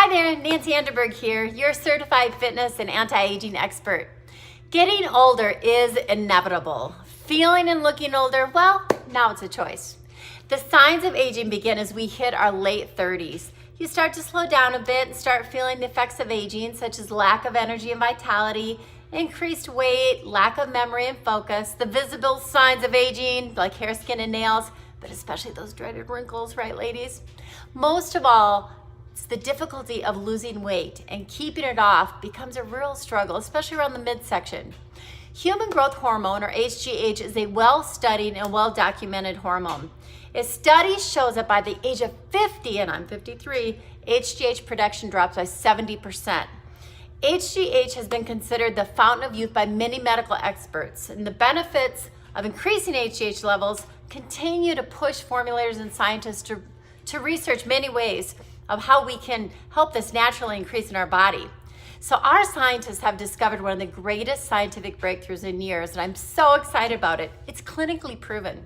Hi there, Nancy Anderberg here, your certified fitness and anti-aging expert. Getting older is inevitable. Feeling and looking older, well, now it's a choice. The signs of aging begin as we hit our late 30s. You start to slow down a bit and start feeling the effects of aging, such as lack of energy and vitality, increased weight, lack of memory and focus, the visible signs of aging like hair, skin, and nails, but especially those dreaded wrinkles, right, ladies? Most of all, it's the difficulty of losing weight, and keeping it off becomes a real struggle, especially around the midsection. Human growth hormone, or HGH, is a well-studied and well-documented hormone. A study shows that by the age of 50, and I'm 53, HGH production drops by 70%. HGH has been considered the fountain of youth by many medical experts, and the benefits of increasing HGH levels continue to push formulators and scientists to research many ways of how we can help this naturally increase in our body. So our scientists have discovered one of the greatest scientific breakthroughs in years, and I'm so excited about it. It's clinically proven.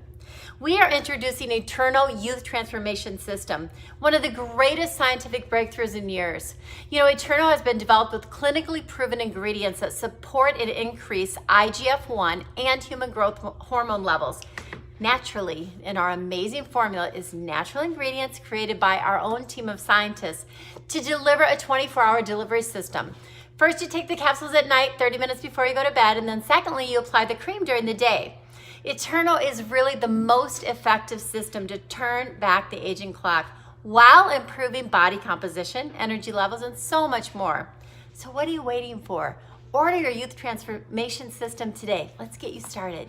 We are introducing Eternal Youth Transformation System, one of the greatest scientific breakthroughs in years. You know, Eternal has been developed with clinically proven ingredients that support and increase IGF-1 and human growth hormone levels naturally, and our amazing formula is natural ingredients created by our own team of scientists to deliver a 24-hour delivery system. First, you take the capsules at night, 30 minutes before you go to bed, and then secondly, you apply the cream during the day. Eternal is really the most effective system to turn back the aging clock while improving body composition, energy levels, and so much more. So what are you waiting for? Order your youth transformation system today. Let's get you started.